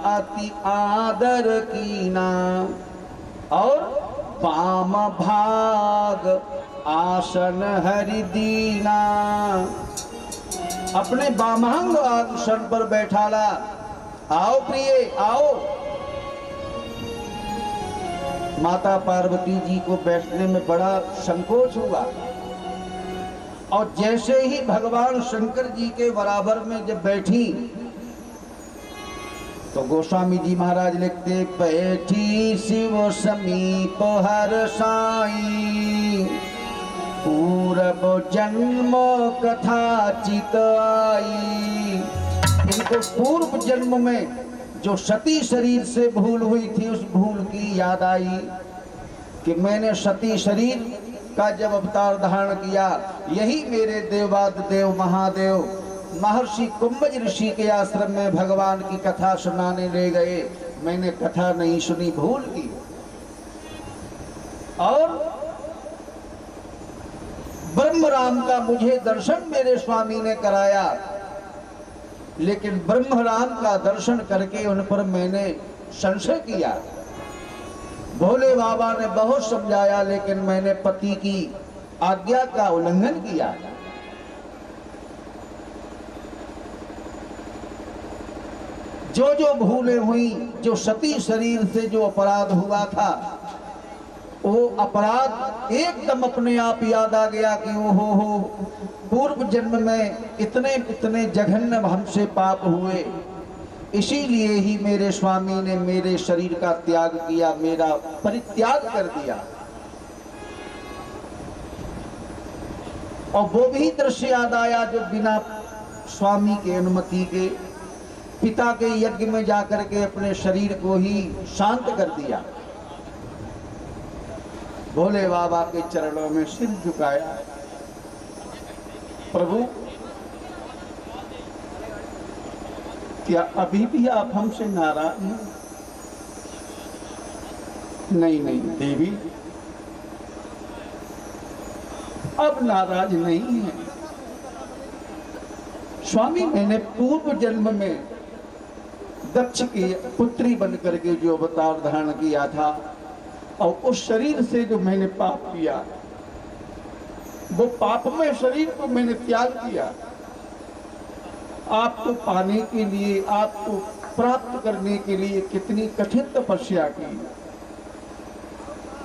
अति आदर कीना, और वाम भाग आसन हरि दीना। अपने वामांग आसन पर बैठाला। आओ प्रिय आओ। माता पार्वती जी को बैठने में बड़ा संकोच हुआ, और जैसे ही भगवान शंकर जी के बराबर में जब बैठी तो गोस्वामी जी महाराज लिखते, बैठी शिव समीप हर साई, पूर्व जन्म कथा चित आई। इनको पूर्व जन्म में जो सती शरीर से भूल हुई थी, उस भूल की याद आई कि मैंने सती शरीर का जब अवतार धारण किया, यही मेरे देवादिदेव महादेव महर्षि कुंभज ऋषि के आश्रम में भगवान की कथा सुनाने ले गए, मैंने कथा नहीं सुनी, भूल की। और ब्रह्म राम का मुझे दर्शन मेरे स्वामी ने कराया, लेकिन ब्रह्म राम का दर्शन करके उन पर मैंने संशय किया। भोले बाबा ने बहुत समझाया, लेकिन मैंने पति की आज्ञा का उल्लंघन किया। जो जो भूलें हुई, जो सती शरीर से जो अपराध हुआ था, वो अपराध एकदम अपने आप याद आ गया कि ओहो, पूर्व जन्म में इतने इतने जघन्य हमसे पाप हुए, इसीलिए ही मेरे स्वामी ने मेरे शरीर का त्याग किया, मेरा परित्याग कर दिया। और वो भी दृश्य याद आया जो बिना स्वामी के अनुमति के पिता के यज्ञ में जाकर के अपने शरीर को ही शांत कर दिया। भोले बाबा के चरणों में सिर झुकाया, प्रभु क्या अभी भी आप हमसे नाराज हैं? नहीं नहीं देवी, अब नाराज नहीं है स्वामी। मैंने पूर्व जन्म में दक्ष की पुत्री बनकर के जो अवतार धारण किया था, और उस शरीर से जो मैंने पाप किया, वो पापमय शरीर को मैंने त्याग किया। आपको पाने के लिए, आपको प्राप्त करने के लिए कितनी कठिन तपस्या की,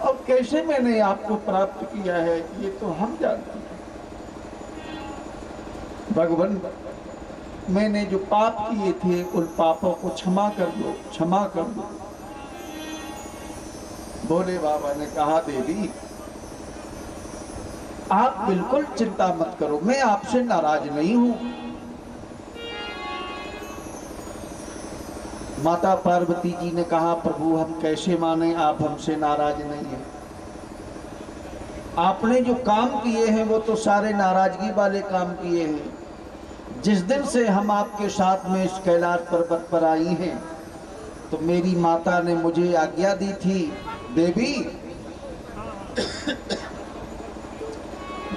और कैसे मैंने आपको प्राप्त किया है ये तो हम जानते हैं। भगवान, मैंने जो पाप किए थे उन पापों को क्षमा कर दो, क्षमा कर दो। भोले बाबा ने कहा, देवी आप बिल्कुल चिंता मत करो, मैं आपसे नाराज नहीं हूं। माता पार्वती जी ने कहा, प्रभु हम कैसे माने आप हमसे नाराज नहीं हैं? आपने जो काम किए हैं वो तो सारे नाराजगी वाले काम किए हैं। जिस दिन से हम आपके साथ में इस कैलाश पर्वत पर आई हैं, तो मेरी माता ने मुझे आज्ञा दी थी, देवी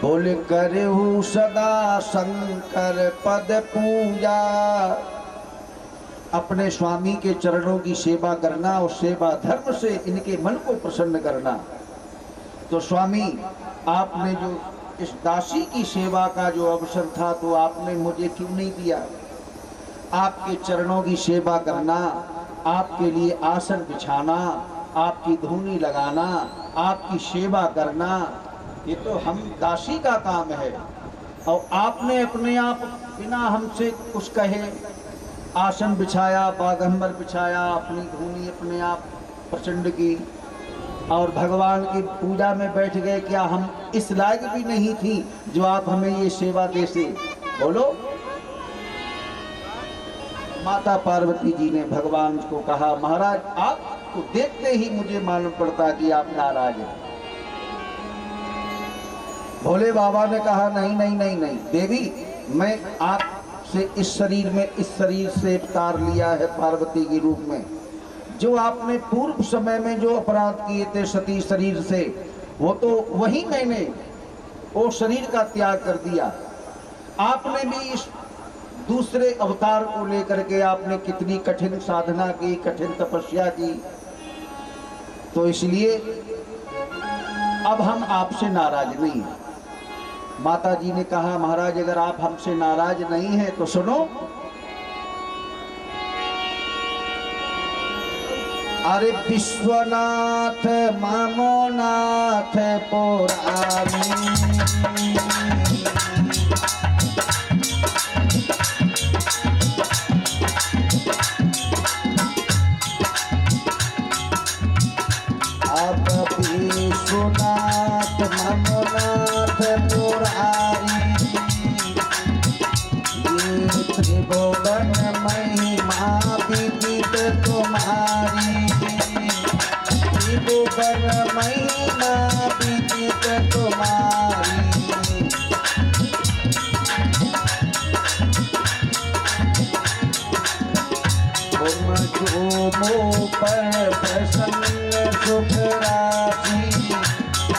बोले करहु सदा शंकर पद पूजा, अपने स्वामी के चरणों की सेवा करना और सेवा धर्म से इनके मन को प्रसन्न करना। तो स्वामी आपने जो इस दासी की सेवा का जो अवसर था, तो आपने मुझे क्यों नहीं दिया? आपके चरणों की सेवा करना, आपके लिए आसन बिछाना, आपकी धूनी लगाना, आपकी सेवा करना, ये तो हम दासी का काम है। और आपने अपने आप बिना हमसे कुछ कहे आसन बिछाया, बागंबर बिछाया, अपनी धूनी अपने आप प्रचंड की, और भगवान की पूजा में बैठ गए। क्या हम इस लायक भी नहीं थी जो आप हमें ये सेवा देते? बोलो। माता पार्वती जी ने भगवान को कहा, महाराज आपको देखते ही मुझे मालूम पड़ता कि आप नाराज हैं। भोले बाबा ने कहा, नहीं नहीं नहीं नहीं देवी, मैं आपसे इस शरीर में, इस शरीर से अवतार लिया है पार्वती के रूप में। जो आपने पूर्व समय में जो अपराध किए थे सती शरीर से, वो तो वही मैंने वो शरीर का त्याग कर दिया। आपने भी इस दूसरे अवतार को लेकर के आपने कितनी कठिन साधना की, कठिन तपस्या की। तो इसलिए अब हम आपसे नाराज नहीं हैं। माता जी ने कहा महाराज अगर आप हमसे नाराज नहीं हैं तो सुनो, अरे विश्वनाथ मामोनाथ पुरारी, अब विश्वनाथ मामोनाथ पुरारी, ये त्रिभुवन महिमा विदित तुम्हारी, त्रिभुवन महिमा विदित तुम्हारी। तुम जो मुँह पर प्रसन्न सुख राशि,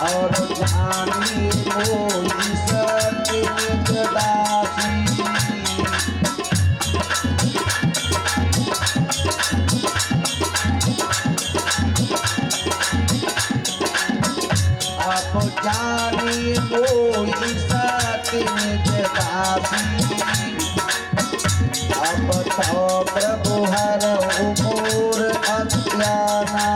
और जानी मोहि सत्य निज दासी। आप जानी मोहि सत्य निज दासी। अब तो प्रभु हरऊ मोर अज्ञाना,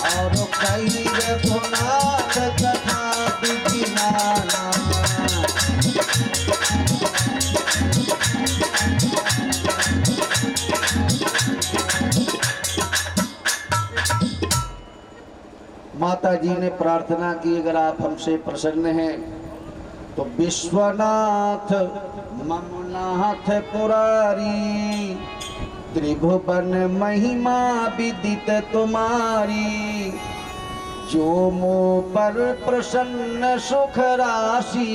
और कई रघुनाथ कथा विधिनाना। माता जी ने प्रार्थना की अगर आप हमसे प्रसन्न हैं तो विश्वनाथ ममनाथ पुरारी, त्रिभुवन महिमा विदित तुम्हारी। जो मुँह पर प्रसन्न सुख राशि,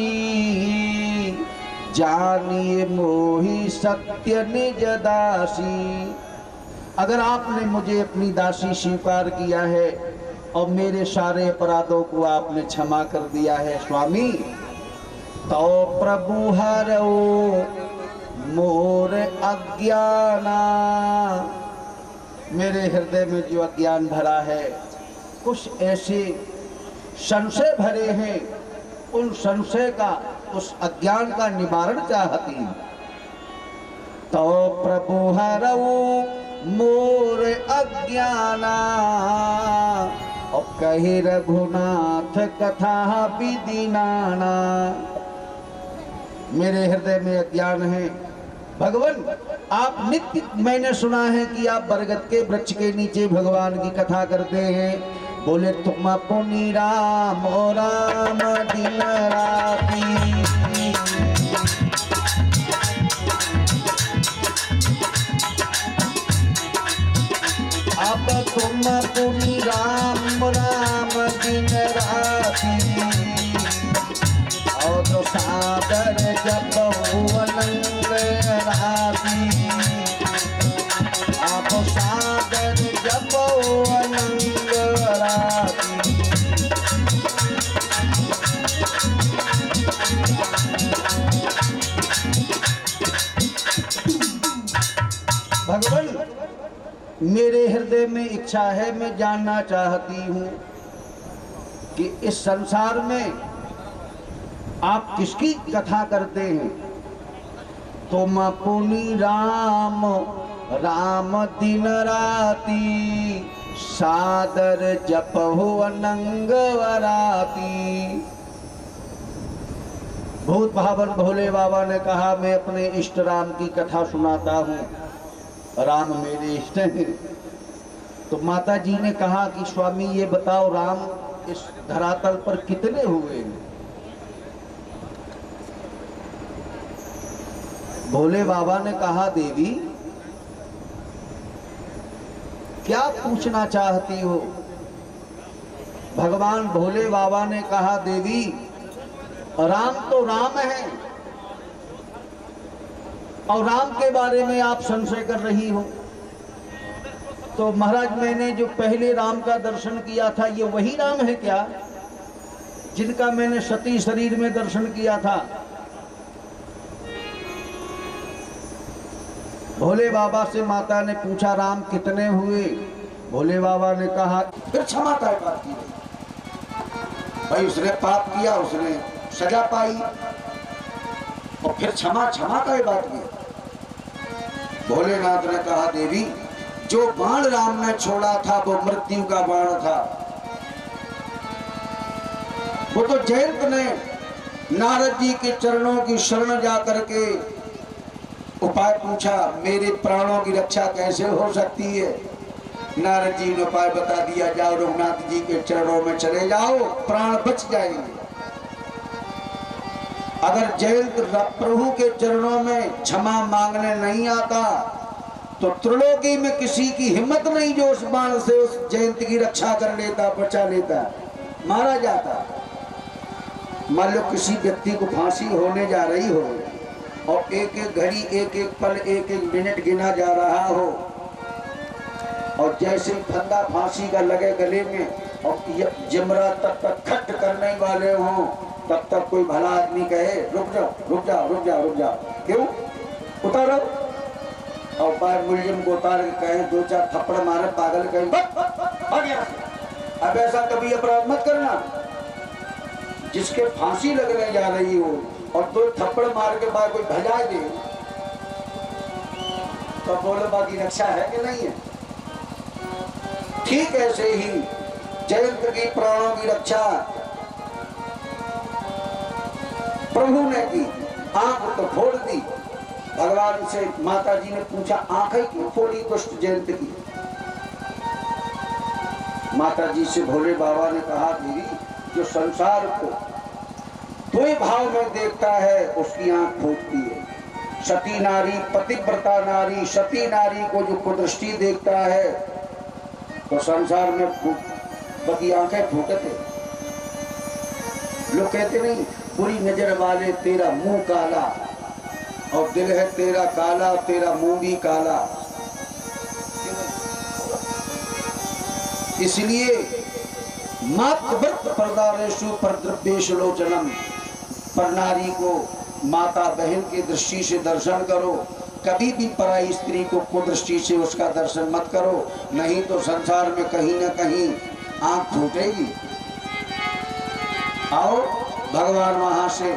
जानिए मोहि सत्य निज दासी। अगर आपने मुझे अपनी दासी स्वीकार किया है और मेरे सारे अपराधों को आपने क्षमा कर दिया है स्वामी, तो प्रभु हरऊ मोर अज्ञाना। मेरे हृदय में जो अज्ञान भरा है, कुछ ऐसे संशय भरे हैं, उन संशय का, उस अज्ञान का निवारण चाहती हूँ। तो प्रभु हरऊ मोर अज्ञाना, और कहे रघुनाथ कथा विधिनाना। मेरे हृदय में अज्ञान है भगवान। आप नित्य, मैंने सुना है कि आप बरगद के वृक्ष के नीचे भगवान की कथा करते हैं। बोले तुम पुनि राम राम दिन राती, अब तुम पुनि राम राम दिन राती, और तो सादर जब अनंग राती। आप सादर जब अनंग राती। भगवान, मेरे हृदय में इच्छा है, मैं जानना चाहती हूँ कि इस संसार में आप किसकी कथा करते हैं। तुम पुनि राम राम दिन राती, सादर जपहु अनंग वराती। भूत भावन भोले बाबा ने कहा मैं अपने इष्ट राम की कथा सुनाता हूँ, राम मेरे इष्ट हैं। तो माता जी ने कहा कि स्वामी ये बताओ राम इस धरातल पर कितने हुए हैं। भोले बाबा ने कहा देवी क्या पूछना चाहती हो। भगवान भोले बाबा ने कहा देवी राम तो राम है और राम के बारे में आप संशय कर रही हो। तो महाराज मैंने जो पहले राम का दर्शन किया था ये वही राम है क्या जिनका मैंने सती शरीर में दर्शन किया था। भोले बाबा से माता ने पूछा राम कितने हुए? भोले बाबा ने कहा फिर क्षमा तय बात की भाई, उसने पाप किया, उसने सजा पाई और फिर क्षमा तय बात की। भोलेनाथ ने कहा देवी, जो बाण राम ने छोड़ा था वो मृत्यु का बाण था। वो तो जयंत ने नारद जी के चरणों की शरण जाकर के उपाय पूछा, मेरे प्राणों की रक्षा कैसे हो सकती है? नारद जी ने उपाय बता दिया, जाओ रघुनाथ जी के चरणों में चले जाओ, प्राण बच जाएंगे। अगर जयंत प्रभु के चरणों में क्षमा मांगने नहीं आता तो त्रिलोकी में किसी की हिम्मत नहीं जो उस बाण से उस जयंत की रक्षा कर लेता, बचा लेता, मारा जाता। मान लो किसी व्यक्ति को फांसी होने जा रही हो और एक एक घड़ी, एक एक पल, एक एक मिनट गिना जा रहा हो और जैसे फंदा फांसी का लगे गले में और जमरा तब तक खट करने वाले हों, तब तक कोई भला आदमी कहे रुक जाओ रुक जाओ रुक जाओ रुक जाओ, क्यों? उतारो। और बार मुलजिम को उतार के कहे, दो चार थप्पड़ मारे, पागल कहे अब ऐसा कभी अपराध मत करना। जिसके फांसी लगने जा रही हो और दो थप्पड़ मार के बाद कोई भजा दे तो बोलो बाकी रक्षा है कि नहीं है? ठीक ऐसे ही जयंत की प्राणों की रक्षा प्रभु ने की, आंख तो फोड़ दी। भगवान से माता जी ने पूछा, आंखें क्यों फोड़ी दुष्ट जयंत की? माता जी से भोले बाबा ने कहा, देवी, जो संसार को दो भाव में देखता है उसकी आंख फूटती है। सती नारी, पतिव्रता नारी, सती नारी को जो कुदृष्टि देखता है तो संसार में बाकी आंखें फूटते। लोग कहते नहीं, बुरी नजर वाले तेरा मुंह काला, और दिल है तेरा काला, तेरा मुंह भी काला। इसलिए मातृव्रत परदारेषु परद्रव्येषु लोचनम, पर नारी को माता बहन की दृष्टि से दर्शन करो, कभी भी पराई स्त्री को कुदृष्टि से उसका दर्शन मत करो, नहीं तो संसार में कहीं न कहीं आंख फूटेगी। आओ भगवान वहां से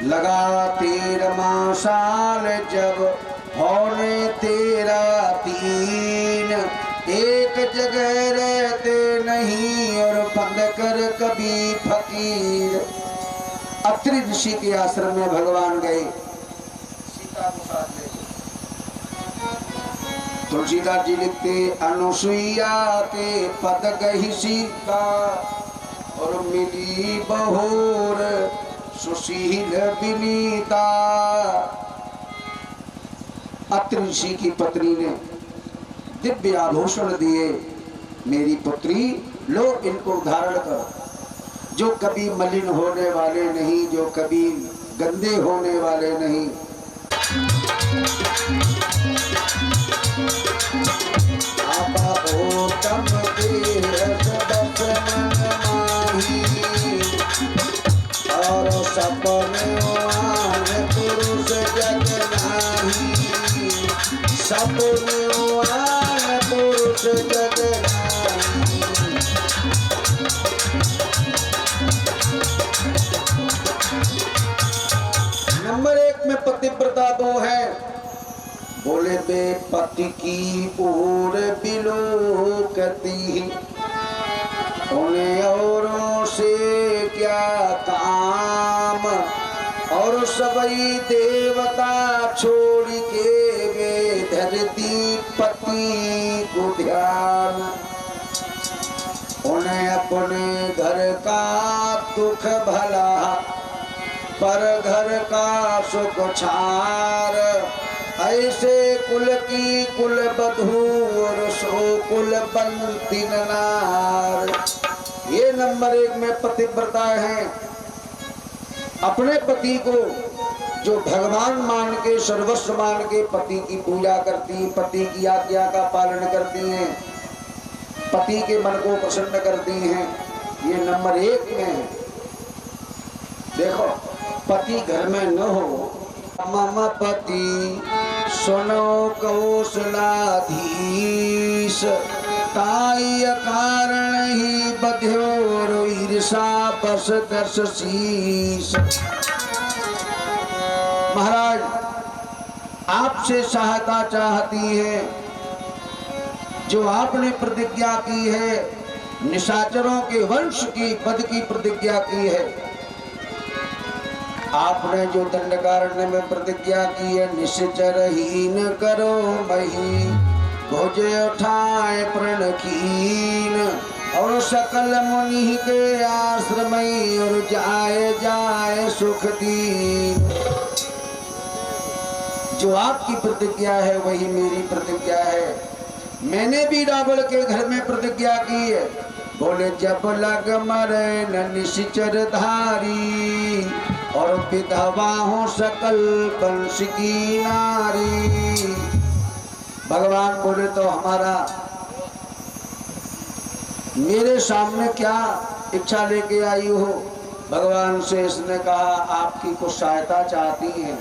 लगा 13 साल जब होने 13 एक जगह रहते नहीं और बंद कर कभी फकीर। अत्रि ऋषि के आश्रम में भगवान गए, सीता को साथ ले। तुलसीदास जी लिखते, अनुसुईया के पद गही सीता और मिली बहोर सुशील विनीता। अत्रि ऋषि की पत्नी ने दिव्य आभूषण दिए, मेरी पुत्री लो इनको धारण करो, जो कभी मलिन होने वाले नहीं, जो कभी गंदे होने वाले नहीं। आपा ओटम के रस बस मन माही और सपने आन पुरुष जग नाही, सपने आन पुरुष जग नाही। नंबर 1 में पतिव्रता 2 है। बोले बे पति की ओर बिलोकती, उन्हें औरों से क्या काम, और सबई देवता छोड़ के वे धरती पति को ध्यान। उन्हें अपने घर का दुख भला पर घर का सुख छार, ऐसे कुल की कुल बधू और सो कुल बंती नार। ये नंबर 1 में पतिव्रता है। अपने पति को जो भगवान मान के, सर्वस्व मान के पति की पूजा करती, पति की आज्ञा का पालन करती हैं, पति के मन को प्रसन्न करती हैं, ये नंबर 1 में है। देखो, पति घर में न हो मम पति सुनो कौशलाधीश, ताई कारण ही बध्योर ईर्षा बस दर्श शीश। महाराज आपसे सहायता चाहती है, जो आपने प्रतिज्ञा की है, निशाचरों के वंश की पद की प्रतिज्ञा की है। आपने जो दंडकारण्य में प्रतिज्ञा की है, निश्चर हीन करो मही, भुज उठाए प्रण कीन, और सकल मुनि के आश्रम और जाए जाए सुख दीन। जो आपकी प्रतिज्ञा है वही मेरी प्रतिज्ञा है। मैंने भी रावण के घर में प्रतिज्ञा की है, बोले जब लग मरे न निश्चर धारी, और विधवा हो सकल वंश की नारी। भगवान बोले तो हमारा मेरे सामने क्या इच्छा लेके आई हो? भगवान से इसने कहा आपकी कुछ सहायता चाहती है।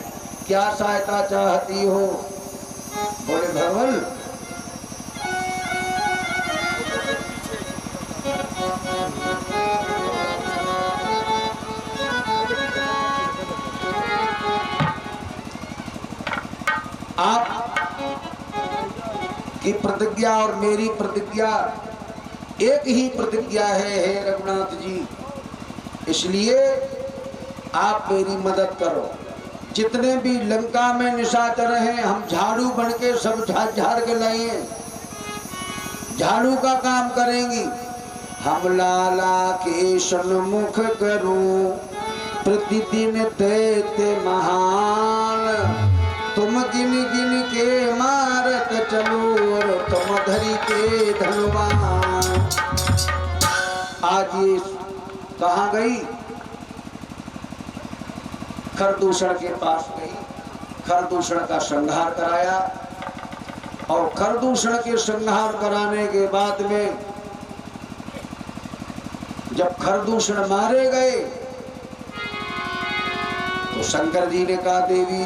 क्या सहायता चाहती हो? बोले भगवान आप की प्रतिज्ञा और मेरी प्रतिज्ञा एक ही प्रतिज्ञा है हे रघुनाथ जी, इसलिए आप मेरी मदद करो। जितने भी लंका में निशाचर हैं, हम झाड़ू बन के सब झाड़ झाड़ के लाए, झाड़ू का काम करेंगी। हम लाला के सन्मुख करूं प्रतिदिन दैत्य महान, तुम गिन गिन के मारत चलो और तुम धरी के धनवान। आज ये कहाँ गई? खरदूषण के पास गई, खरदूषण का संहार कराया, और खरदूषण के संहार कराने के बाद में जब खरदूषण मारे गए तो शंकर जी ने कहा देवी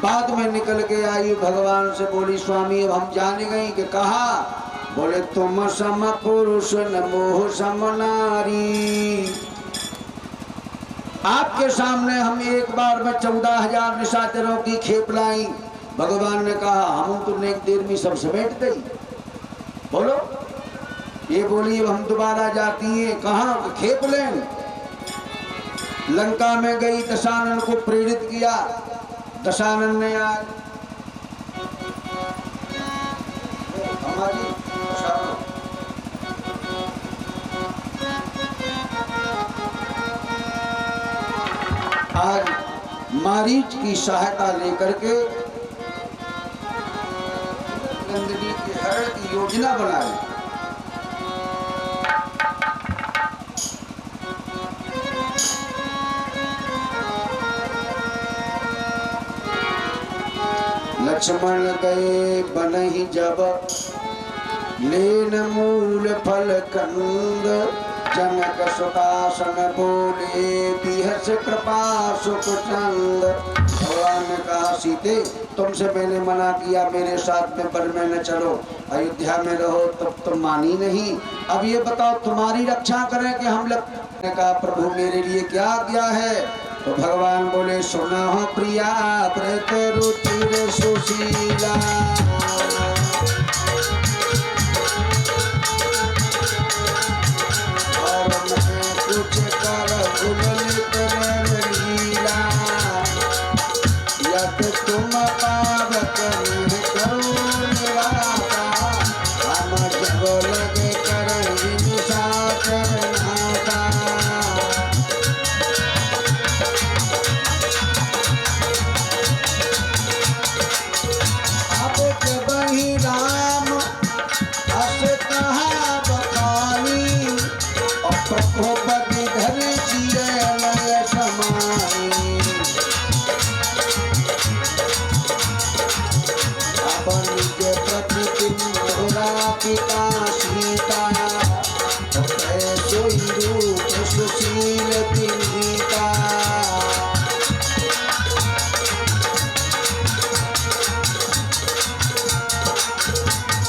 बाद में निकल के आई, भगवान से बोली स्वामी अब हम जान गई कि कहा? बोले तुम सम पुरुष न मोह सम नारी। आपके सामने हम एक बार में 14,000 निशाचरों की खेप लाई। भगवान ने कहा हम तुमने एक देर में सब समेट गई। बोलो ये बोली अब हम दोबारा जाती हैं। कहाँ? खेप लें। लंका में गई, दशानन को प्रेरित किया। दशानन ने आज मारीच की सहायता लेकर के नंदिनी के हरण की योजना बनाई। लक्ष्मण गए बनहि जब, लेन मूल फल कंद, जनक सुतासन बोले बिहस कृपा सुख चंद। भगवान ने कहा सीते तुमसे मैंने मना किया मेरे साथ में वन में न चलो, अयोध्या में रहो, तब तुम मानी नहीं। अब ये बताओ तुम्हारी रक्षा करें कि हम लोग? ने कहा प्रभु मेरे लिए क्या आज्ञा है? तो भगवान बोले सुना हो प्रिया व्रत रुचिर सुशीला, और मैं कुछ कर भूलित लीला, यद तुम पावक करो निराशा, हम जब लगे करें निशाचर नाशा। राम अस कहा बखानी, और प्रकोपति धर चिरलय समानी। अब निज प्रति तिंधुरा पिता सीता, सोई रूप सुशील तिन्हिता।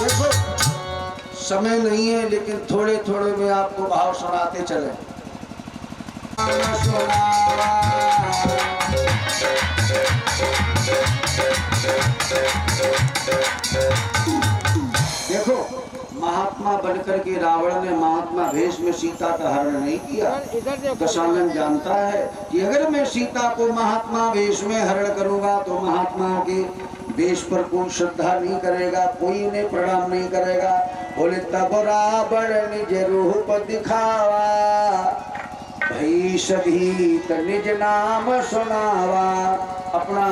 देखो समय नहीं है, लेकिन थोड़े थोड़े में आपको भाव सुनाते चले। देखो महात्मा बनकर के रावण ने महात्मा भेष में सीता का हरण नहीं किया। दशानन जानता है कि अगर मैं सीता को महात्मा भेष में हरण करूंगा तो महात्माओं के वेश पर कोई श्रद्धा नहीं करेगा, कोई उन्हें प्रणाम नहीं करेगा। बोले तब रावण निज रूप दिखावा, भई सधीत निज नाम सुनावा। अपना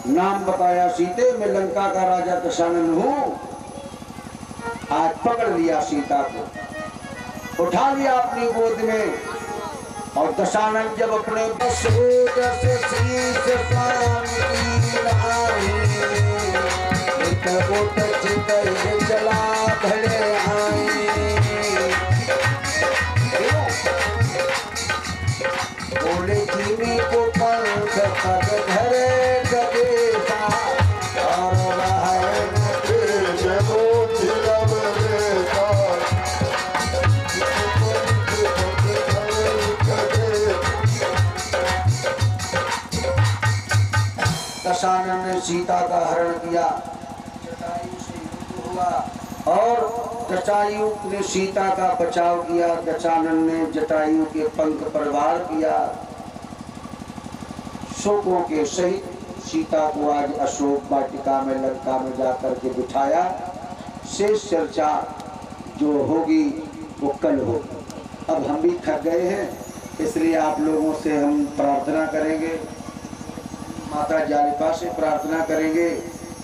नाम बताया, सीते मैं लंका का राजा दशानन हूँ। आज पकड़ लिया सीता को, उठा लिया अपनी गोद में, और दशानन जब अपने जला धड़े आए, बोले जीवी को पंख पग धरे गदेशा, और दशानन ने सीता का हरण किया, जटायु से युद्ध हुआ और जटायु ने सीता का बचाव किया। दशानन ने जटायु के पंख पर वार किया। शोकों के सहित सीता को आज अशोक वाटिका में लंका में जाकर के बिठाया। शेष चर्चा जो होगी वो कल होगी। अब हम भी थक गए हैं, इसलिए आप लोगों से हम प्रार्थना करेंगे, माता जालिपा से प्रार्थना करेंगे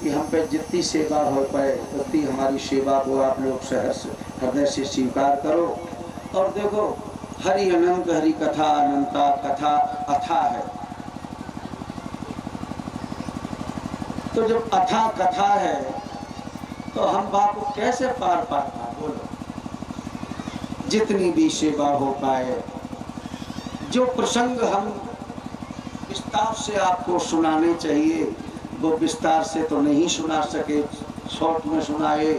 कि हम पे जितनी सेवा हो पाए उतनी हमारी सेवा को आप लोग सहर्ष हृदय से स्वीकार करो। और देखो हरि अनंत, हरि कथा अनंता, कथा अथा है। तो जब अथा कथा है तो हम बाप को कैसे पार पाना, बोलो। जितनी भी सेवा हो पाए, जो प्रसंग हम विस्तार से आपको सुनाने चाहिए वो विस्तार से तो नहीं सुना सके, शॉर्ट में सुनाए।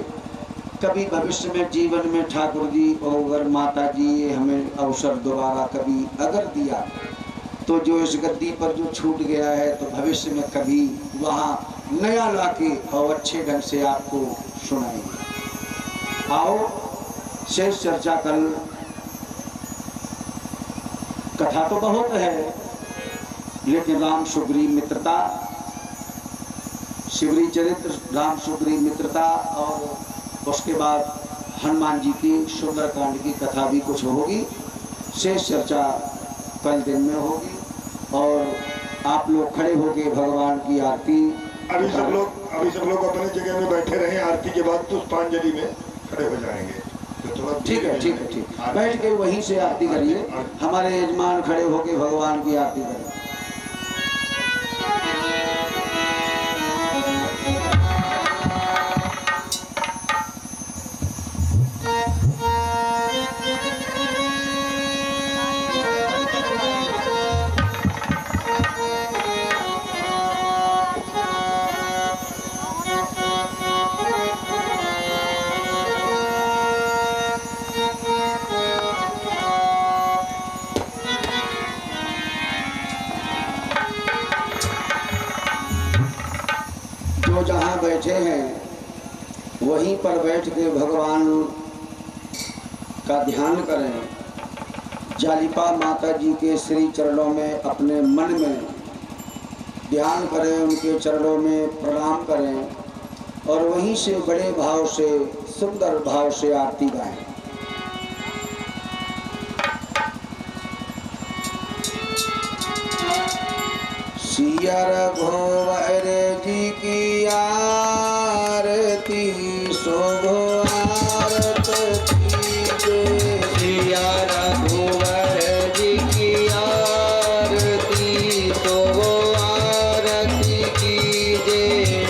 कभी भविष्य में जीवन में ठाकुर जी और अगर माता जी हमें अवसर दोबारा कभी अगर दिया तो जो इस गद्दी पर जो छूट गया है तो भविष्य में कभी वहाँ नया लाके और अच्छे ढंग से आपको सुनाएंगे। आओ शेष चर्चा कल। कथा तो बहुत है, लेकिन राम सुग्रीव मित्रता, शिवरी चरित्र, राम सुग्रीव मित्रता, और उसके बाद हनुमान जी की सुंदरकांड की कथा भी कुछ होगी। शेष चर्चा कल दिन में होगी। और आप लोग खड़े होके भगवान की आरती। अभी सब लोग अपने जगह में बैठे रहे। आरती के बाद पुष्पांजलि में खड़े हो जाएंगे। तो ठीक है, ठीक है, ठीक। बैठ के वहीं से आरती करिए। हमारे यजमान खड़े होके भगवान की आरती करें। जहाँ बैठे हैं वहीं पर बैठ के भगवान का ध्यान करें। जालिपा माता जी के श्री चरणों में अपने मन में ध्यान करें, उनके चरणों में प्रणाम करें और वहीं से बड़े भाव से, सुंदर भाव से आरती गाएं। सिया रघुवर जी की आरती शोभो आरती कीजिए। सिया रघुवर जी की आरती शोभो आरती कीजिए।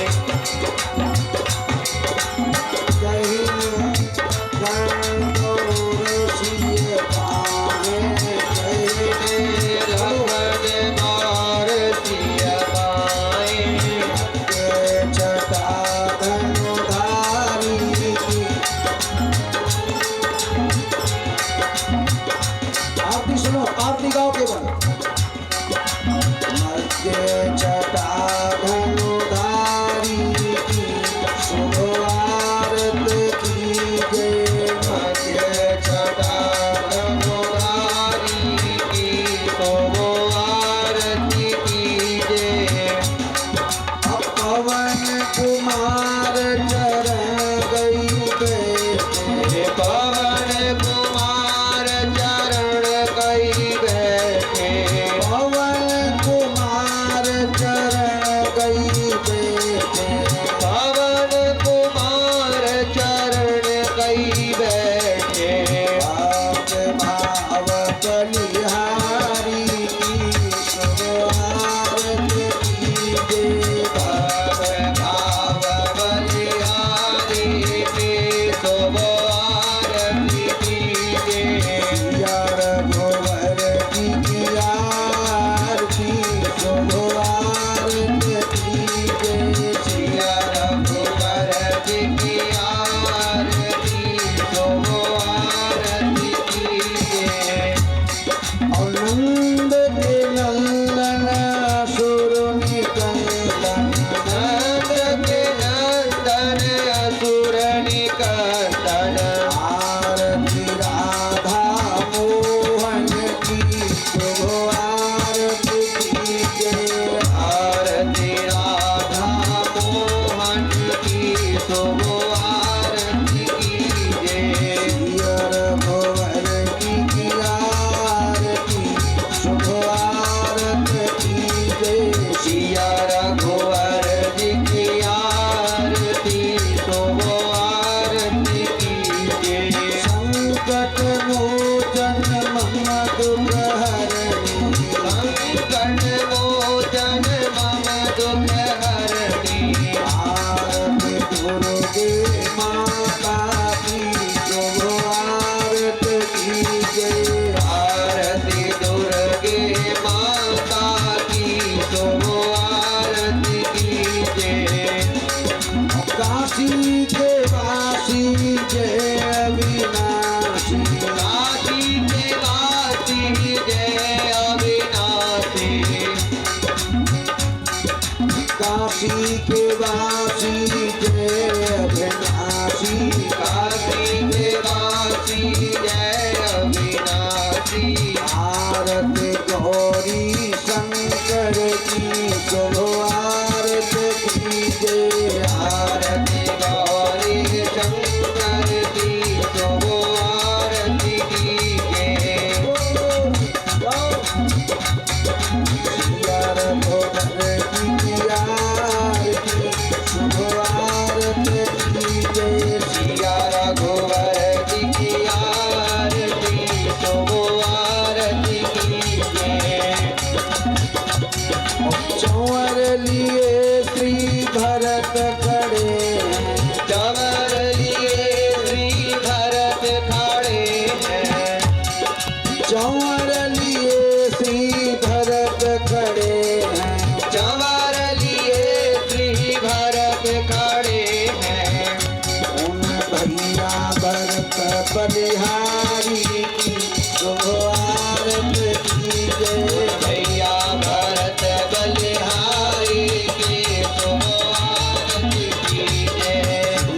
माता की शुभ आरती कीजिए। आरती दुर्गे माता की शुभ आरती कीजिए। काशी के वासी जय अविनाशी, काशी के वासी जय अविनाशी। काशी के वासी जय अविनाशी, काशी के वासी जय अविनाशी। आरती गौरी शंकर की शुभ आरती कीजिए। आरती गौरी शंकर की शुभ आरती कीजिए। सिया रघुवर जी की आरती शुभ आरती कीजिए। चौर लिए श्री भरत खड़े हैं, चंवर लिए श्री भरत खड़े हैं। चौर लिए श्री भरत खड़े हैं, चंवर लिए श्री भरत खड़े हैं। उन भैया भरत बलिहारी की शुभ आरती कीजिए। भैया भरत बलिहारी की शुभ आरती कीजिए।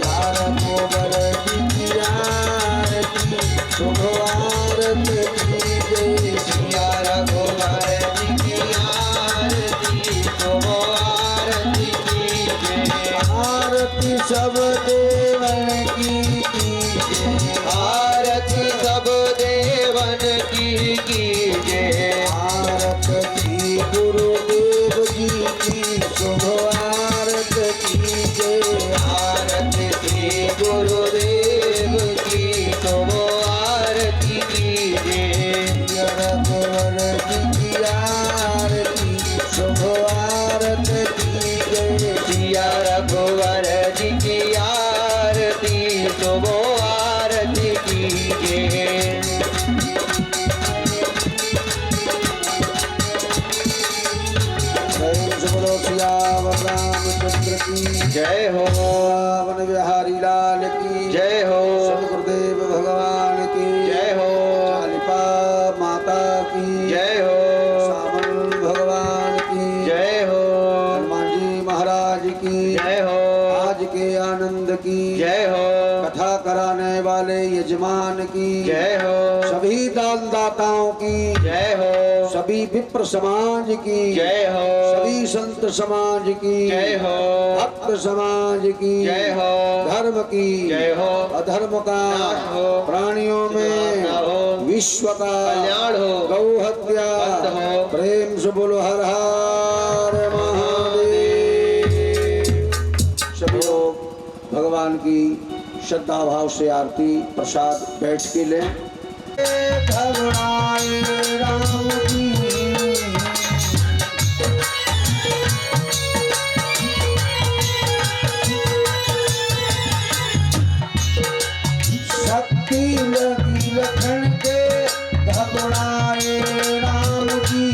यार गोबर की आरती शुभ आरती कीजिए। सिया रघुवर जी की आरती शुभ आरती कीजिए। आरती सब देवन की कीजिए। आरती सब देवन की कीजिए। आरती गुरुदेव जी की शुभ आरती कीजिए। आरती श्री गुरुदेव की शुभ आरती कीजिए। रघुवर जी की आरती शुभ आरती कीजिए। सिया रघुवर जी की आरती शुभ आरती कीजिए। प्रेम से बोलो सियावर रामचंद्र की जय हो। रावण बिहारी लाल की जय हो। गुरुदेव भगवान की जय हो। कालिका माता की जय हो। सावन भगवान की जय हो। हनुमान जी महाराज की जय हो। आज के आनंद की जय हो। कथा कराने वाले यजमान की जय हो। सभी दान दाताओं की जय हो। सभी विप्र समाज की जय हो। सभी संत समाज की जय हो। भक्त समाज की जय हो। धर्म की जय हो। अधर्म का नाश हो। प्राणियों में ना हो। विश्व का कल्याण हो। गौ हत्या बंद हो। प्रेम से बोलो हर हर महादेव। सभी लोग भगवान की श्रद्धा भाव से आरती प्रसाद बैठ के लें। भगवान राम की शक्ति लगी लखन के घबराए राम की।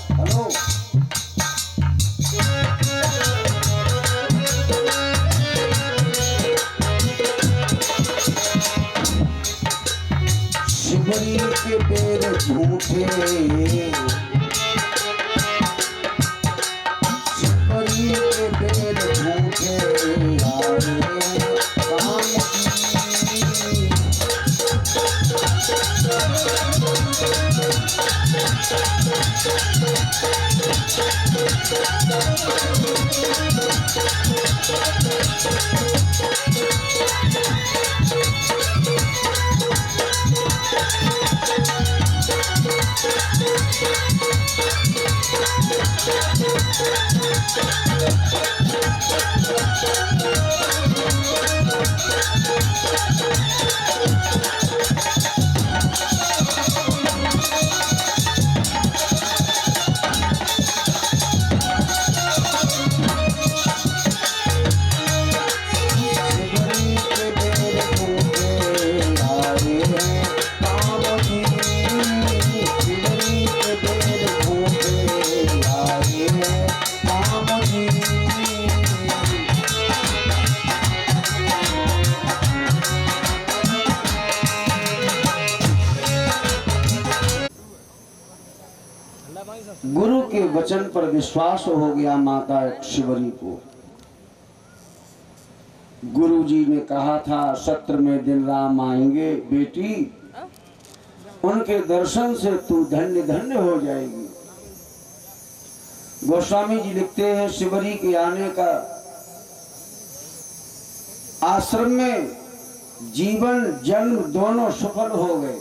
हेलो शिवरी के पैर झूठे, शिवरी के पैर झूठे आए राम की। गुरु के वचन पर विश्वास हो गया माता शिवरी को। गुरु जी ने कहा था सत्र में दिन राम आएंगे बेटी, उनके दर्शन से तू धन्य धन्य हो जाएगी। गोस्वामी जी लिखते हैं शिवरी के आने का आश्रम में जीवन जन्म दोनों सफल हो गए।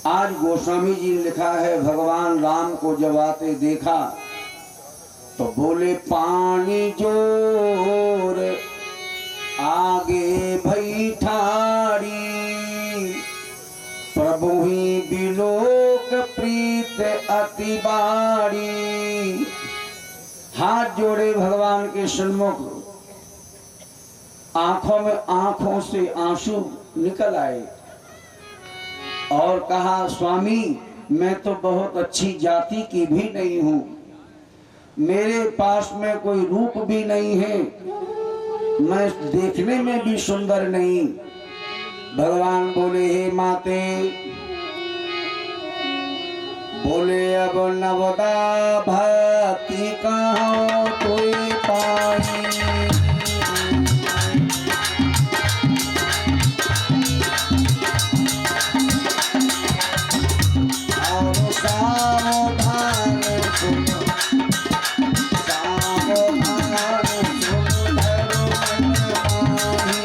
आज गोस्वामी जी ने लिखा है भगवान राम को जब आते देखा तो बोले पानी जोर आगे भई ठाड़ी, प्रभु ही बिलोक प्रीत अति बाड़ी। हाथ जोड़े भगवान के सन्मुख, आंखों से आंसू निकल आए और कहा स्वामी मैं तो बहुत अच्छी जाति की भी नहीं हूं, मेरे पास में कोई रूप भी नहीं है, मैं देखने में भी सुंदर नहीं। भगवान बोले हे माते, बोले अब नवदा भक्ति कहाँ कोई पाई, और सावधान सुन, सावधान सुन धर्म माही।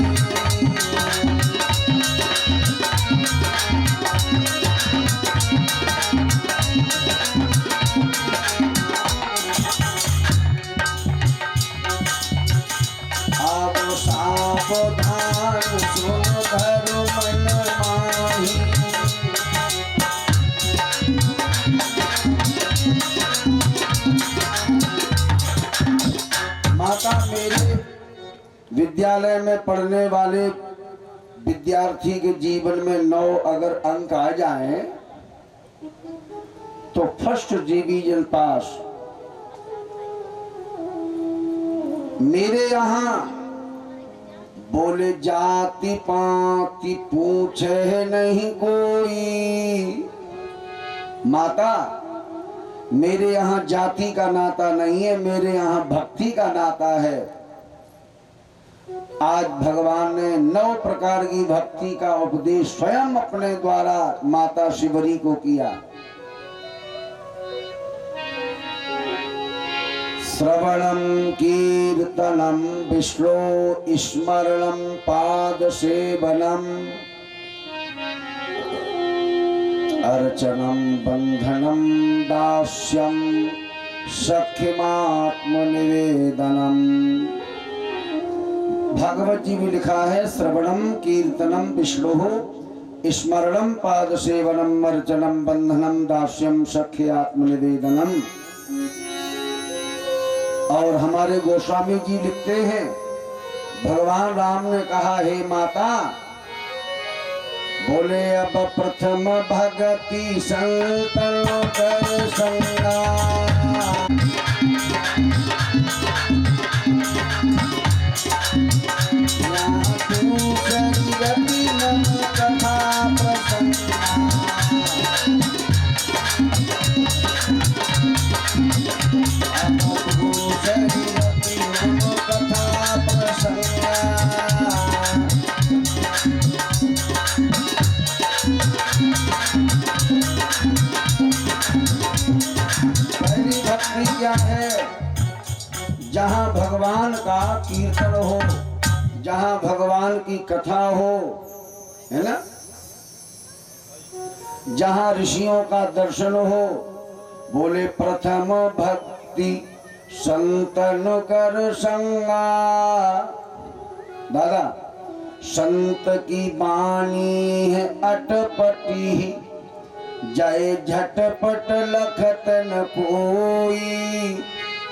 अब सावधान सुन धर्म माही। माता मेरे विद्यालय में पढ़ने वाले विद्यार्थी के जीवन में 9 अगर अंक आ जाएं तो फर्स्ट डिवीजन पास। मेरे यहाँ बोले जाति पाति पूछे नहीं कोई। माता मेरे यहाँ जाति का नाता नहीं है, मेरे यहाँ भक्ति का नाता है। आज भगवान ने 9 प्रकार की भक्ति का उपदेश स्वयं अपने द्वारा माता शिवरी को किया। श्रवणम कीर्तनम विष्णु स्मरणम पाद सेवनम, अर्चनम बंधनम दास्यम सख्यमात्म निवेदनम। भागवत जी में लिखा है श्रवणम कीर्तनम विष्णु स्मरणम पाद सेवनम, अर्चनम बंधनम दास्यम सख्य आत्म निवेदनम। और हमारे गोस्वामी जी लिखते हैं भगवान राम ने कहा हे माता, बोले अब प्रथम भगति संतन कर संगा, दूसरी गति मन कथा प्रसंगा। अब दूसरी गति मन कथा प्रसंगा। पहली भक्ति क्या है? जहाँ भगवान का कीर्तन हो, जहाँ भगवान की कथा हो, है ना, जहाँ ऋषियों का दर्शन हो। बोले प्रथम भक्ति संतन कर संगा। दादा संत की बानी है अटपटी, जय झटपट लखत न कोई।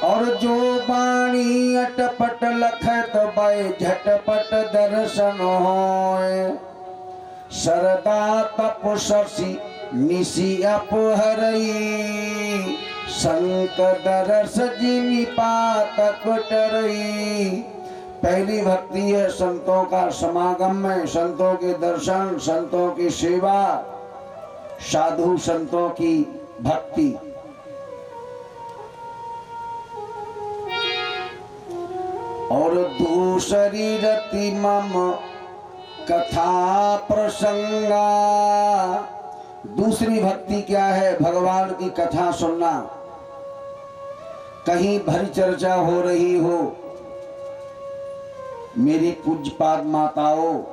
और जो बाणी अटपट लखत भय झटपट दर्शन होए। सरदा तपस्वी निशि अपहरई, संत दरस जिमि पातक टरई। पहली भक्ति है संतों का समागम में, संतों के दर्शन, संतों की सेवा, साधु संतों की भक्ति। और दूसरी रति मम कथा प्रसंगा। दूसरी भक्ति क्या है? भगवान की कथा सुनना। कहीं भरी चर्चा हो रही हो, मेरी पूज्यपाद माताओं,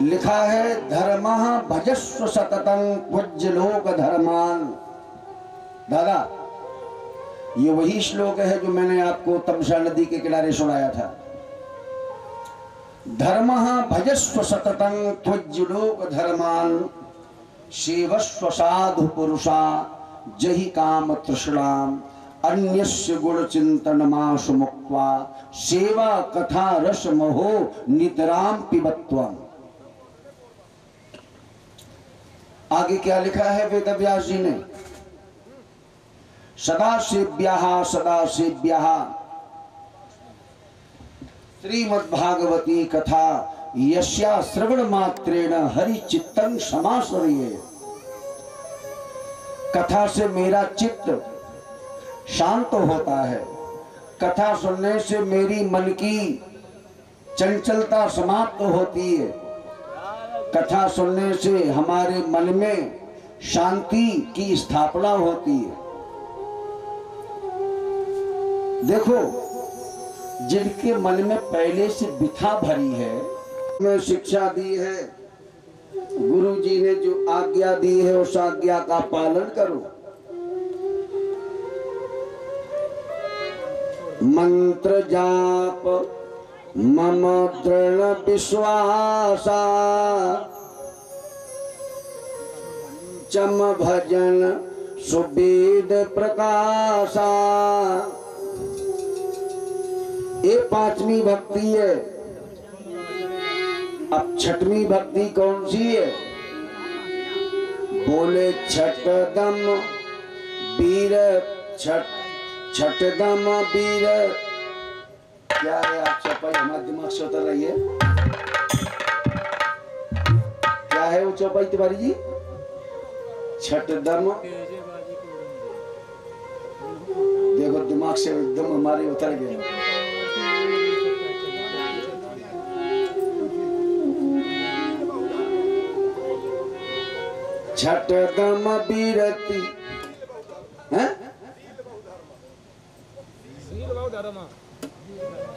लिखा है धर्मः भजस्व सततं पूज्य लोक धर्मान। दादा, ये वही श्लोक है जो मैंने आपको तमसा नदी के किनारे सुनाया था। धर्मः भजस्व सततं पूज्य लोक धर्मान सेवस्व साधु पुरुषा जहि काम तृष्णाम अन्यस्य गुण चिंतन माश मुक्त्वा सेवा कथा रस महो नितराम पिबत्वम। आगे क्या लिखा है वेद व्यास जी ने? सदा सेव्याः श्रीमद्भागवती कथा यस्या श्रवण मात्रेण हरि चित्तं समाश्रये। कथा से मेरा चित्त शांत होता है। कथा सुनने से मेरी मन की चंचलता समाप्त होती है। कथा सुनने से हमारे मन में शांति की स्थापना होती है। देखो, जिनके मन में पहले से बिथा भरी है, में शिक्षा दी है, गुरु जी ने जो आज्ञा दी है उस आज्ञा का पालन करो। मंत्र जाप मम दृढ़ विश्वासा चम भजन सुवेद प्रकाशा। ये पांचवी भक्ति है। अब छठवीं भक्ति कौन सी है? बोले छठ दम वीर, छठ दम वीर। क्या है? आप चौपाई हमारे दिमाग से उतर रही है। क्या है वो चौपाई तिवारी जी? छठ दम, देखो दिमाग से एकदम हमारे उतर गए। छठ दम बीरती है,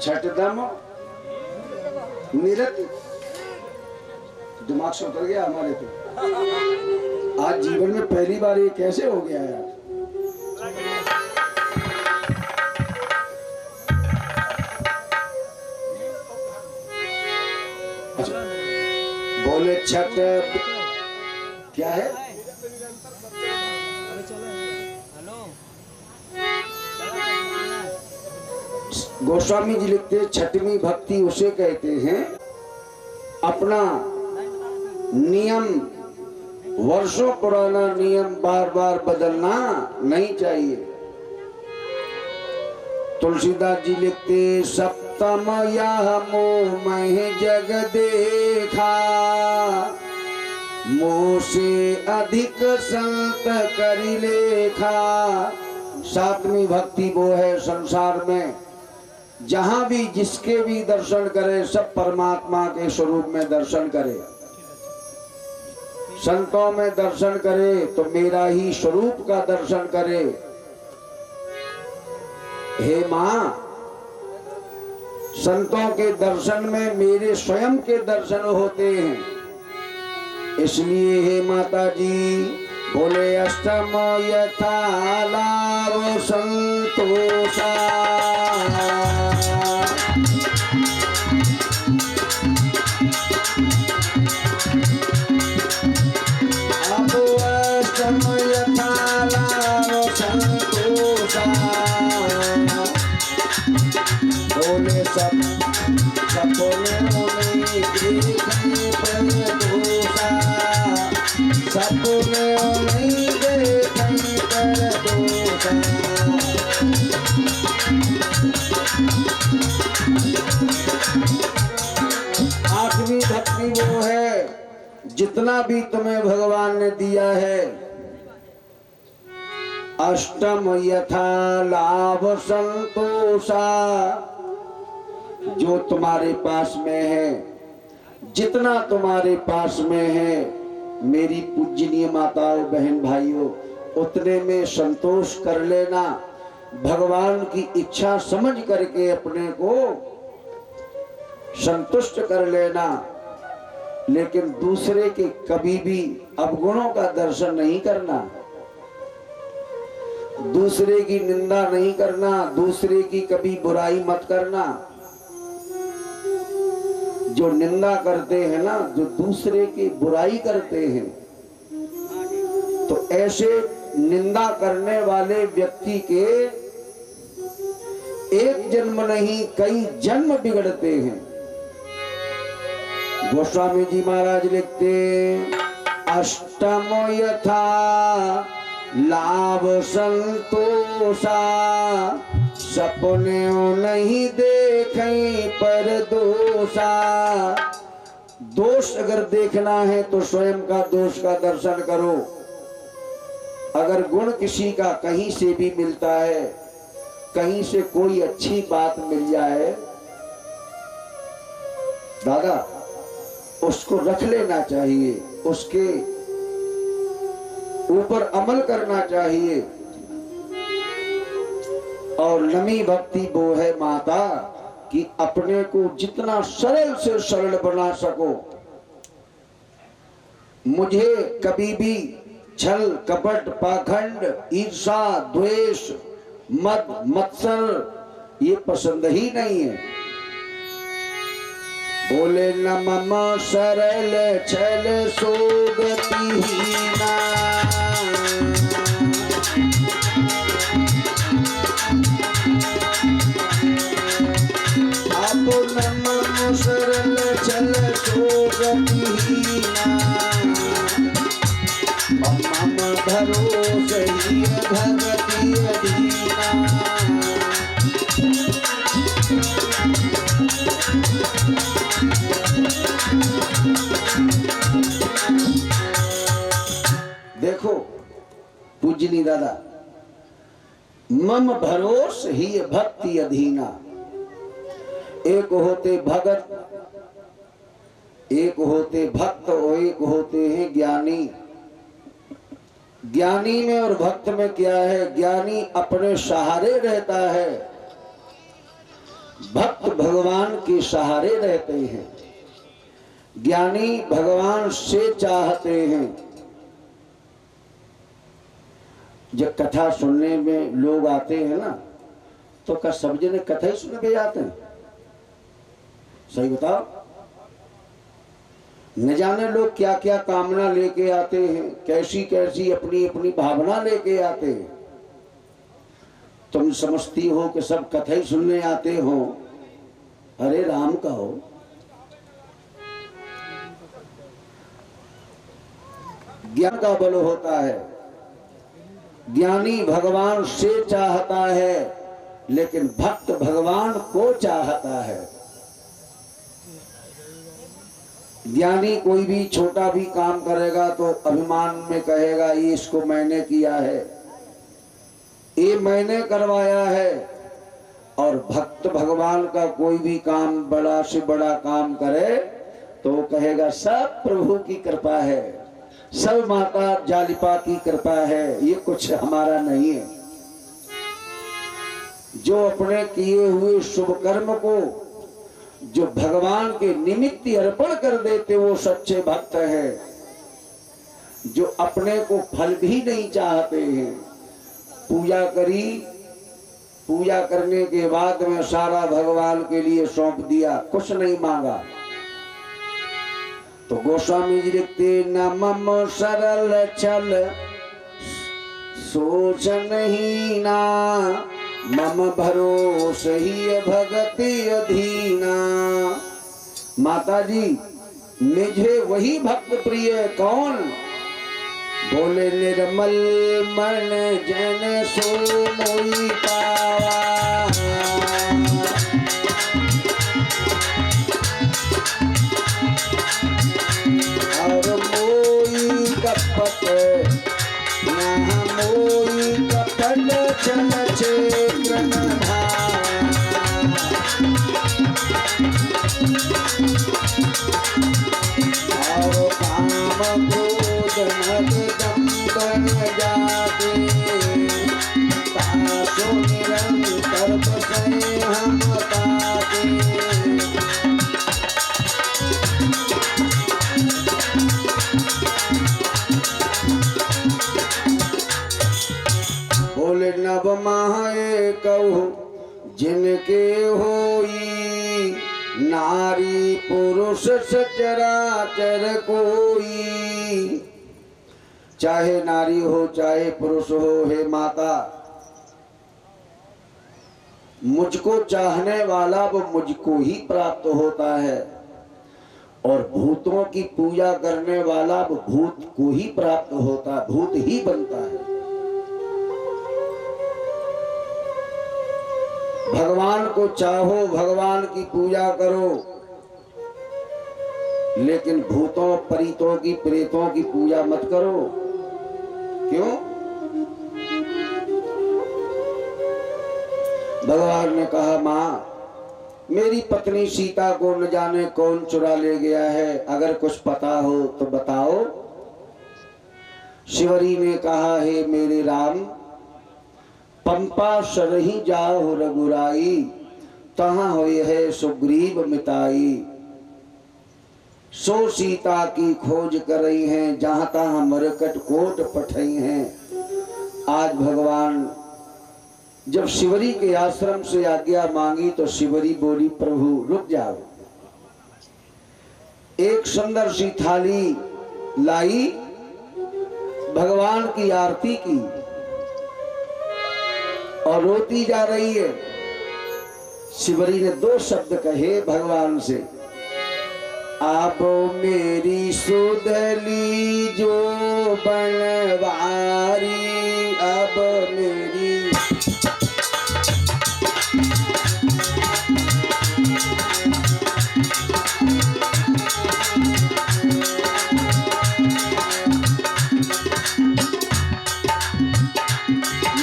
छठ दम निरति। दिमाग से उतर गया हमारे तो। आज जीवन में पहली बार ये कैसे हो गया यार? अच्छा, बोले छठ क्या है? गोस्वामी जी लिखते हैं छठवीं भक्ति उसे कहते हैं अपना नियम, वर्षों पुराना नियम बार बार बदलना नहीं चाहिए। तुलसीदास जी लिखते सप्तम यह मोह मह जग देखा, मोह से अधिक संत करी लेखा। सातवीं भक्ति वो है संसार में जहां भी जिसके भी दर्शन करे सब परमात्मा के स्वरूप में दर्शन करे। संतों में दर्शन करे तो मेरा ही स्वरूप का दर्शन करे। हे मां, संतों के दर्शन में मेरे स्वयं के दर्शन होते हैं। इसलिए हे माता जी बोले अष्टम यथा लाभ संतोषा। अब अष्टम यथा लाभ संतोषा। बोले सब सपने में देखने पर दोषा, सपने में देखने पर दोषा। आठवीं भक्ति वो है जितना भी तुम्हें भगवान ने दिया है, अष्टम यथा लाभ संतोषा, जो तुम्हारे पास में है, जितना तुम्हारे पास में है, मेरी पूजनीय माताओं बहन भाइयों, उतने में संतोष कर लेना। भगवान की इच्छा समझ करके अपने को संतुष्ट कर लेना, लेकिन दूसरे के कभी भी अवगुणों का दर्शन नहीं करना, दूसरे की निंदा नहीं करना, दूसरे की कभी बुराई मत करना। जो निंदा करते हैं ना, जो दूसरे की बुराई करते हैं, तो ऐसे निंदा करने वाले व्यक्ति के एक जन्म नहीं कई जन्म बिगड़ते हैं। गोस्वामी जी महाराज लिखते, अष्टम यथा लाभ संतोषा, सपने नहीं देखें पर दोषा। दोष अगर देखना है तो स्वयं का दोष का दर्शन करो। अगर गुण किसी का कहीं से भी मिलता है, कहीं से कोई अच्छी बात मिल जाए, दादा उसको रख लेना चाहिए, उसके ऊपर अमल करना चाहिए। और नमी भक्ति वो है माता कि अपने को जितना सरल से सरल बना सको। मुझे कभी भी छल कपट पाखंड ईर्षा द्वेष मद मत्सर ये पसंद ही नहीं है। बोले न मम सरल छल सोगतिहीना, आप न मम सरल छल सोगतिहीना, मम भरोसे ही भगति अधीना। देखो पूजनी दादा, मम भरोस ही भक्ति अधीना। एक होते भगत, एक होते भक्त और एक होते हैं ज्ञानी। ज्ञानी में और भक्त में क्या है? ज्ञानी अपने सहारे रहता है, भक्त भगवान के सहारे रहते हैं। ज्ञानी भगवान से चाहते हैं। जब कथा सुनने में लोग आते हैं ना, तो क्या सब जने कथा ही सुनने पे जाते हैं? सही बताओ। न जाने लोग क्या क्या कामना लेके आते हैं, कैसी कैसी अपनी अपनी भावना लेके आते हैं। तुम समझती हो कि सब कथा ही सुनने आते हो? अरे राम कहो। ज्ञान का बल होता है। ज्ञानी भगवान से चाहता है, लेकिन भक्त भगवान को चाहता है। ज्ञानी कोई भी छोटा भी काम करेगा तो अभिमान में कहेगा ये इसको मैंने किया है, ये मैंने करवाया है। और भक्त भगवान का कोई भी काम बड़ा से बड़ा काम करे तो वो कहेगा सब प्रभु की कृपा है, सब माता जालिपा की कृपा है, ये कुछ हमारा नहीं है। जो अपने किए हुए शुभ कर्म को जो भगवान के निमित्त अर्पण कर देते वो सच्चे भक्त हैं। जो अपने को फल भी नहीं चाहते हैं। पूजा करी, पूजा करने के बाद में सारा भगवान के लिए सौंप दिया, कुछ नहीं मांगा। तो गोस्वामी जी लिखते, न मम सरल छल सोचन ही ना, मम भरोस ही भगति अधीना। माता जी मुझे वही भक्त प्रिय कौन? बोले निर्मल मन जन सो मोई पावा, और छल छल क्षेत्र और काम क्रोध मद दंपन जाते तासो निरंतर बसे हम ताते। बोले नभ माहे कहू जिनके होई नारी पुरुष सचराचर कोई। चाहे नारी हो चाहे पुरुष हो, हे माता, मुझको चाहने वाला वो मुझको ही प्राप्त होता है और भूतों की पूजा करने वाला वो भूत को ही प्राप्त होता है, भूत ही बनता है। भगवान को चाहो, भगवान की पूजा करो, लेकिन भूतों प्रीतों की प्रेतों की पूजा मत करो। क्यों? भगवान ने कहा, मां, मेरी पत्नी सीता को न जाने कौन चुरा ले गया है, अगर कुछ पता हो तो बताओ। शिवरी ने कहा, हे मेरे राम, पंपा सरही जाओ रघुराई, तहां होए है सुग्रीव मिताई। सो सीता की खोज कर रही हैं, जहां तहां मरकट कोट पठई हैं। आज भगवान जब शिवरी के आश्रम से आज्ञा मांगी तो शिवरी बोली, प्रभु रुक जाओ। एक सुंदर सी थाली लाई, भगवान की आरती की और रोती जा रही है। शिवरी ने दो शब्द कहे भगवान से, आप मेरी सुधली जो बनवारी, अब मेरी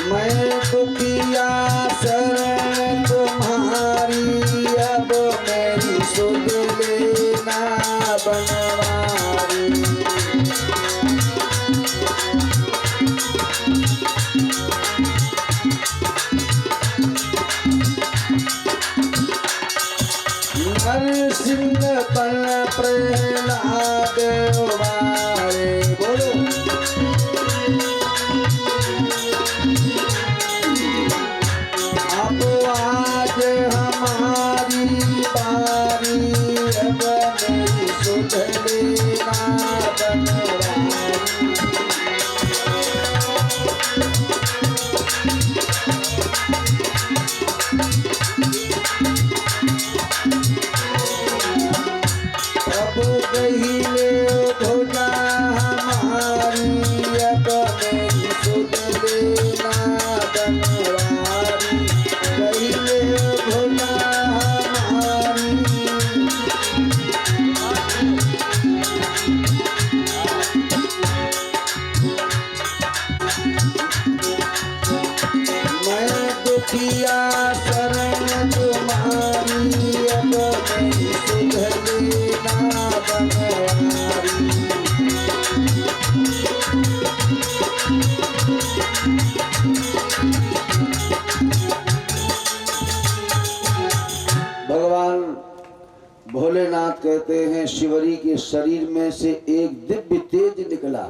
मैं दुखिया शरण तुम्हारी, अब मेरी सुध लेना बनवारी। नरसिंह बन प्रहलाद वारे, बोलो। अब आज हमारी बारी, अब मेरी सुध लेना बनवारी। प्रभु कहिले भोला हमारी, अब मेरी सुध लेना बनवारी। कहिले भोला हमारी, मैं दुखिया शरण तुम्हारी, अब मेरी सुध लेना बनवारी। भगवान भोलेनाथ कहते हैं, शिवरी के शरीर में से एक दिव्य तेज निकला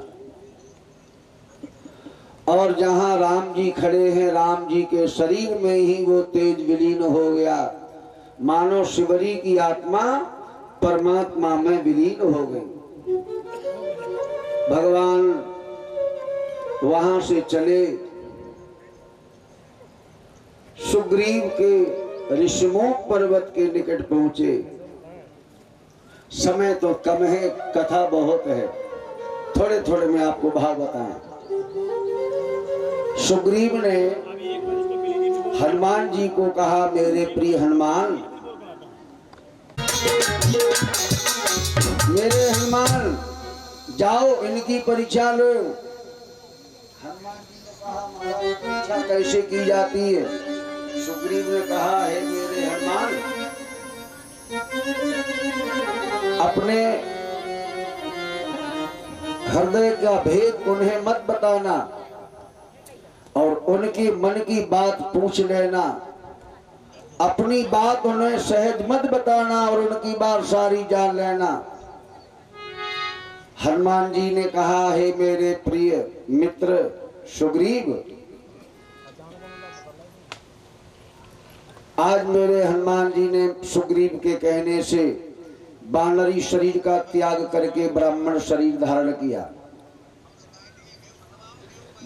और जहां राम जी खड़े हैं, राम जी के शरीर में ही वो तेज विलीन हो गया, मानो शिवरी की आत्मा परमात्मा में विलीन हो गई। भगवान वहां से चले, सुग्रीव के ऋषिमुख पर्वत के निकट पहुंचे। समय तो कम है, कथा बहुत है, थोड़े थोड़े मैं आपको भाव बताएं। सुग्रीव ने हनुमान जी को कहा, मेरे प्रिय हनुमान, मेरे हनुमान, जाओ इनकी परीक्षा लो। हनुमान जी ने परीक्षा कैसे की जाती है? सुग्रीव ने कहा, है मेरे हनुमान, अपने हृदय का भेद उन्हें मत बताना और उनकी मन की बात पूछ लेना। अपनी बात उन्हें सहज मत बताना और उनकी बात सारी जान लेना। हनुमान जी ने कहा, हे मेरे प्रिय मित्र सुग्रीव, आज मेरे हनुमान जी ने सुग्रीव के कहने से वानरी शरीर का त्याग करके ब्राह्मण शरीर धारण किया।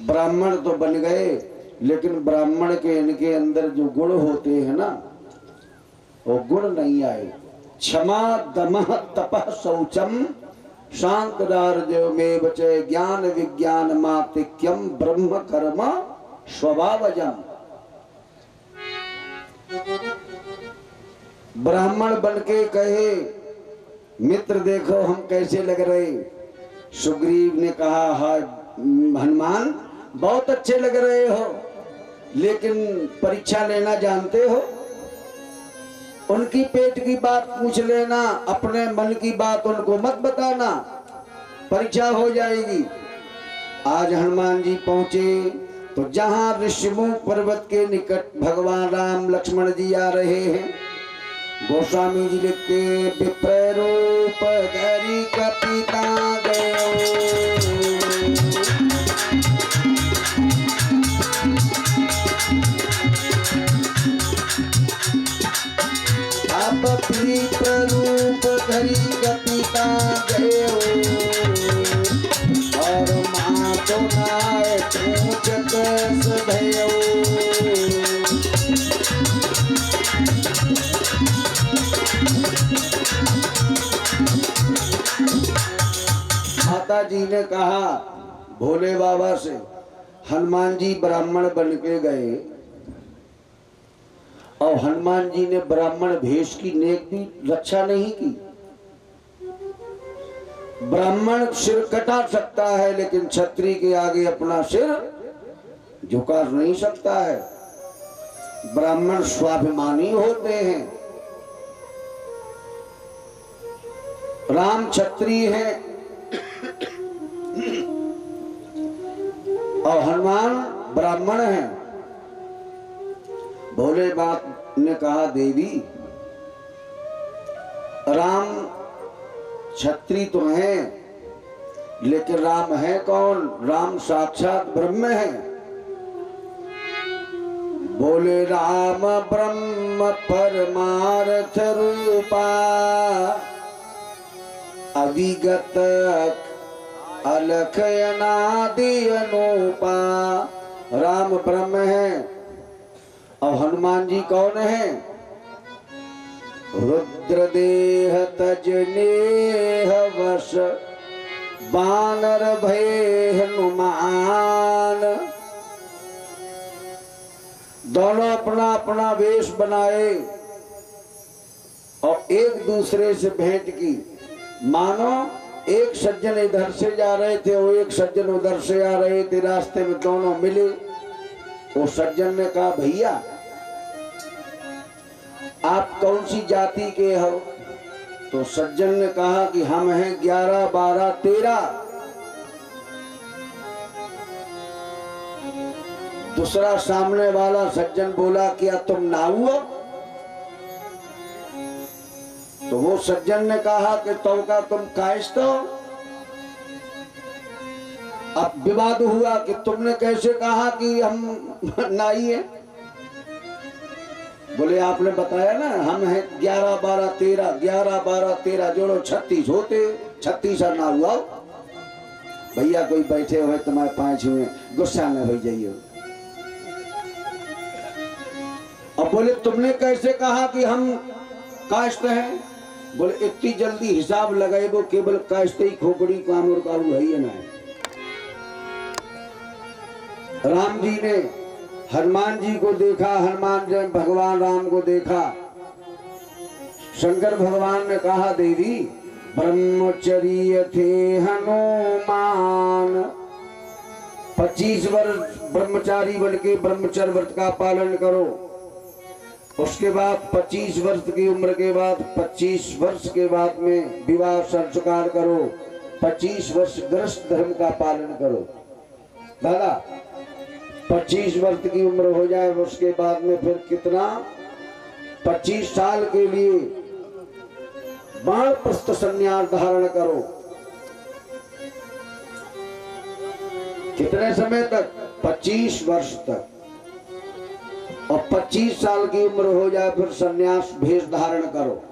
ब्राह्मण तो बन गए, लेकिन ब्राह्मण के इनके अंदर जो गुण होते हैं ना, वो गुण नहीं आए। क्षमा दमः तपः शौचम शांतदार्जव में बचे ज्ञान विज्ञान मातिक्यम ब्रह्म कर्म स्वभावजम। ब्राह्मण बनके कहे, मित्र देखो हम कैसे लग रहे। सुग्रीव ने कहा, हाय हनुमान, बहुत अच्छे लग रहे हो, लेकिन परीक्षा लेना जानते हो? उनकी पेट की बात पूछ लेना, अपने मन की बात उनको मत बताना, परीक्षा हो जाएगी। आज हनुमान जी पहुंचे तो जहां ऋषिमुख पर्वत के निकट भगवान राम लक्ष्मण जी आ रहे हैं। गोस्वामी जी लिखते, विप्र रूप धरि कपिता गयो, विप्र रूप धरि कपिता गयो और मातो नाय पूछत भयो। माता जी ने कहा भोले बाबा से, हनुमान जी ब्राह्मण बन के गए और हनुमान जी ने ब्राह्मण भेष की नेक भी रक्षा नहीं की। ब्राह्मण सिर कटा सकता है, लेकिन क्षत्रिय के आगे अपना सिर झुका नहीं सकता है। ब्राह्मण स्वाभिमानी होते हैं। राम क्षत्रिय है और हनुमान ब्राह्मण है। भोले बाप ने कहा, देवी राम क्षत्रिय तो हैं, लेकिन राम है कौन? राम साक्षात ब्रह्म है। बोले, राम ब्रह्म परमार्थ रूपा अविगत अलख अनादि अनूपा। राम ब्रह्म है और हनुमान जी कौन है? रुद्र देह तजनेह वश बानर भय हनुमान। दोनों अपना अपना वेश बनाए और एक दूसरे से भेंट की। मानो एक सज्जन इधर से जा रहे थे और एक सज्जन उधर से आ रहे थे, रास्ते में दोनों मिले। वो सज्जन ने कहा, भैया आप कौन सी जाति के हो? तो सज्जन ने कहा कि हम हैं 11, 12, 13। दूसरा सामने वाला सज्जन बोला, क्या तुम नाऊ हो? तो वो सज्जन ने कहा कि तो का तुम कायस्थ हो। अब विवाद हुआ कि तुमने कैसे कहा कि हम नाई है? बोले, आपने बताया ना हम हैं 11, 12, 13, 11, 12, 13 जोड़ो 36 होते, 36 ना हुआ। भैया कोई बैठे हुए तुम्हारे 5 हुए, गुस्सा में हो जाइए। अब बोले, तुमने कैसे कहा कि हम कायस्थ हैं? बोले, इतनी जल्दी हिसाब लगाए वो केवल कायस्थ ही खोपड़ी काम और काबू है ही ना। राम जी ने हनुमान जी को देखा, हनुमान जी भगवान राम को देखा। शंकर भगवान ने कहा, देवी ब्रह्मचर्य थे हनुमान, 25 वर्ष ब्रह्मचारी बन के ब्रह्मचर्य व्रत का पालन करो। उसके बाद 25 वर्ष की उम्र के बाद 25 वर्ष के बाद में विवाह संस्कार करो। 25 वर्ष गृहस्थ धर्म का पालन करो। दादा 25 वर्ष की उम्र हो जाए उसके बाद में फिर कितना 25 साल के लिए वानप्रस्थ संन्यास धारण करो। कितने समय तक? 25 वर्ष तक। और 25 साल की उम्र हो जाए फिर संन्यास भेष धारण करो।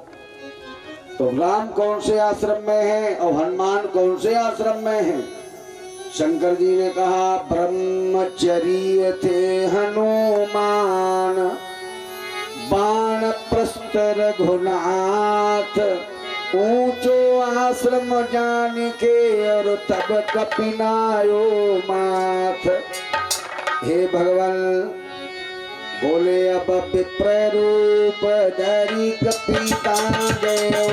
तो राम कौन से आश्रम में है और हनुमान कौन से आश्रम में है? शंकर जी ने कहा ब्रह्मचर्य थे हनुमान, वानप्रस्थ रघुनाथ, ऊंचो आश्रम जान के और तब कपिनायो माथ। हे भगवान बोले अब विप्र रूप धरी कपिता गयो।